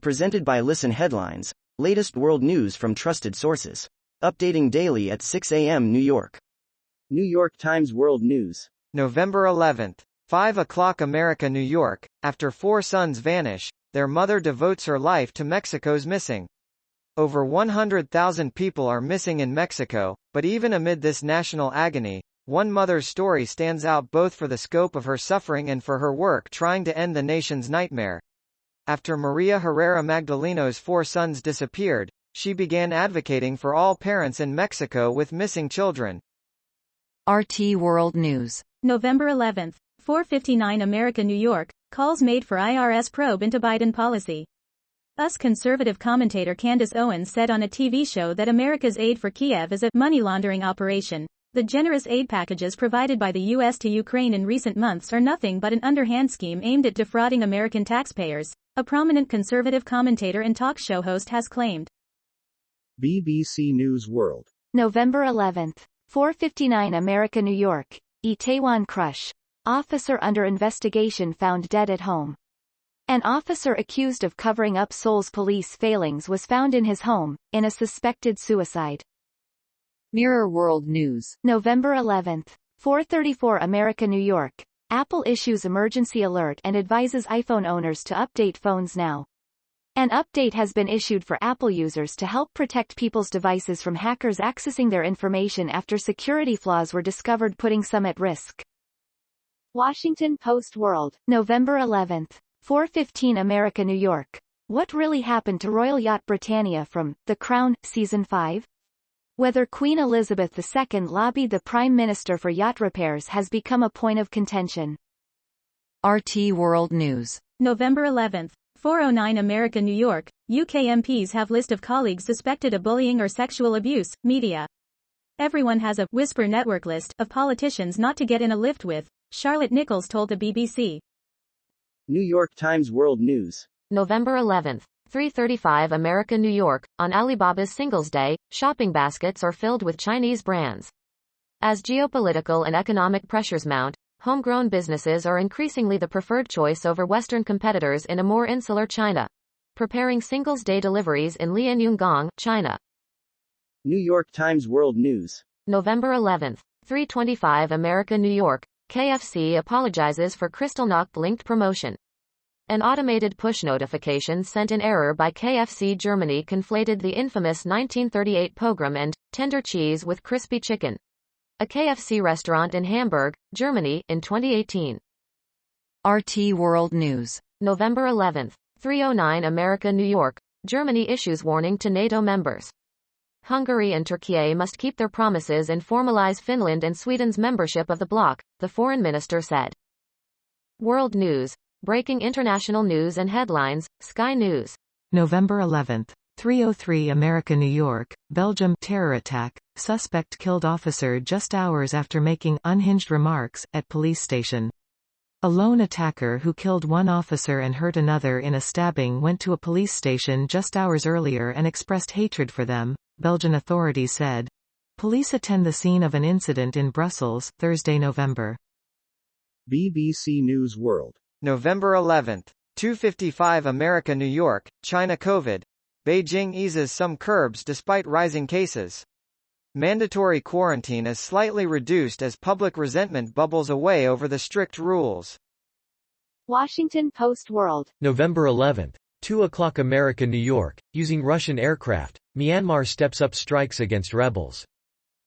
Presented by Listen Headlines, latest world news from trusted sources. Updating daily at 6 a.m. New York. New York Times World News. November 11th, 5 o'clock America, New York. After 4 sons vanish, their mother devotes her life to Mexico's missing. Over 100,000 people are missing in Mexico, but even amid this national agony, one mother's story stands out both for the scope of her suffering and for her work trying to end the nation's nightmare. After Maria Herrera Magdaleno's 4 sons disappeared, she began advocating for all parents in Mexico with missing children. RT World News. November 11th, 4:59 America, New York. Calls made for IRS probe into Biden policy. US conservative commentator Candace Owens said on a TV show that America's aid for Kiev is a money laundering operation. The generous aid packages provided by the U.S. to Ukraine in recent months are nothing but an underhand scheme aimed at defrauding American taxpayers, a prominent conservative commentator and talk show host has claimed. BBC News World. November 11th, 4:59 America, New York. Itaewon crush. Officer under investigation found dead at home. An officer accused of covering up Seoul's police failings was found in his home, in a suspected suicide. Mirror World News. November 11th, 4:34 America, New York. Apple issues emergency alert and advises iPhone owners to update phones now. An update has been issued for Apple users to help protect people's devices from hackers accessing their information after security flaws were discovered, putting some at risk. Washington Post World. November 11th, 4:15 America, New York. What really happened to Royal Yacht Britannia from The Crown, Season 5? Whether Queen Elizabeth II lobbied the Prime Minister for yacht repairs has become a point of contention. RT World News. November 11th, 4:09 America, New York. UK MPs have list of colleagues suspected of bullying or sexual abuse. Media. Everyone has a whisper network list of politicians not to get in a lift with, Charlotte Nichols told the BBC. New York Times World News. November 11th, 3:35 America, New York. On Alibaba's Singles Day, shopping baskets are filled with Chinese brands. As geopolitical and economic pressures mount, homegrown businesses are increasingly the preferred choice over Western competitors in a more insular China. Preparing Singles Day deliveries in Lianyungang, China. New York Times World News. November 11th, 3:25 America, New York. KFC apologizes for Kristallnacht-linked promotion. An automated push notification sent in error by KFC Germany conflated the infamous 1938 pogrom and tender cheese with crispy chicken. A KFC restaurant in Hamburg, Germany, in 2018. RT World News. November 11th, 3:09 America, New York. Germany issues warning to NATO members. Hungary and Turkey must keep their promises and formalize Finland and Sweden's membership of the bloc, the foreign minister said. World News. Breaking international news and headlines, Sky News. November 11th, 3:03 America, New York. Belgium terror attack. Suspect killed officer just hours after making unhinged remarks at police station. A lone attacker who killed one officer and hurt another in a stabbing went to a police station just hours earlier and expressed hatred for them, Belgian authorities said. Police attend the scene of an incident in Brussels, Thursday, November. BBC News World. November 11th, 2:55 America, New York. China COVID. Beijing eases some curbs despite rising cases. Mandatory quarantine is slightly reduced as public resentment bubbles away over the strict rules. Washington Post World. November 11th, 2 o'clock America, New York. Using Russian aircraft, Myanmar steps up strikes against rebels.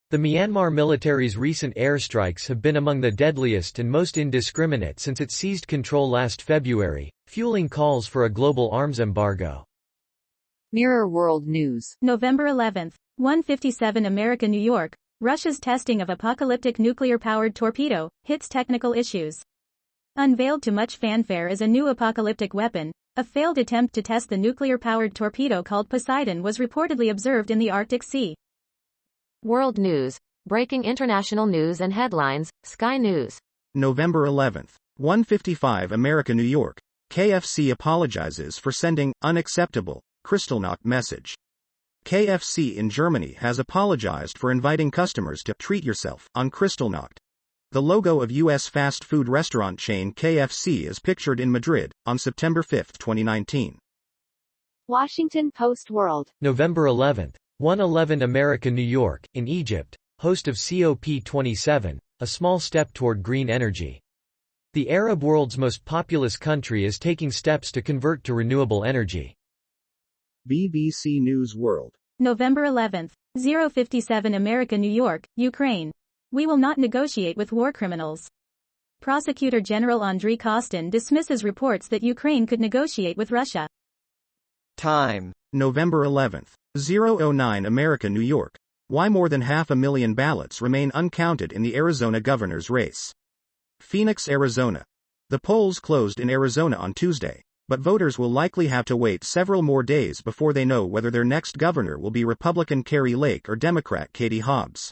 The Myanmar military's recent airstrikes have been among the deadliest and most indiscriminate since it seized control last February, fueling calls for a global arms embargo. Mirror World News. November 11th, 1:57 America, New York. Russia's testing of apocalyptic nuclear-powered torpedo hits technical issues. Unveiled to much fanfare as a new apocalyptic weapon, a failed attempt to test the nuclear-powered torpedo called Poseidon was reportedly observed in the Arctic Sea. World News. Breaking international news and headlines, Sky News. November 11th, 1:55 America, New York. KFC apologizes for sending unacceptable Kristallnacht message. KFC in Germany has apologized for inviting customers to treat yourself on Kristallnacht. The logo of U.S. fast food restaurant chain KFC is pictured in Madrid on September 5, 2019. Washington Post World. November 11. 111 America New York, in Egypt, host of COP27, a small step toward green energy. The Arab world's most populous country is taking steps to convert to renewable energy. BBC News World. November 11. 057 America New York, Ukraine. We will not negotiate with war criminals. Prosecutor General Andriy Kostin dismisses reports that Ukraine could negotiate with Russia. Time. November 11. 009 America New York. Why more than 500,000 ballots remain uncounted in the Arizona governor's race. Phoenix, Arizona. The polls closed in Arizona on Tuesday, but voters will likely have to wait several more days before they know whether their next governor will be Republican Kari Lake or Democrat Katie Hobbs.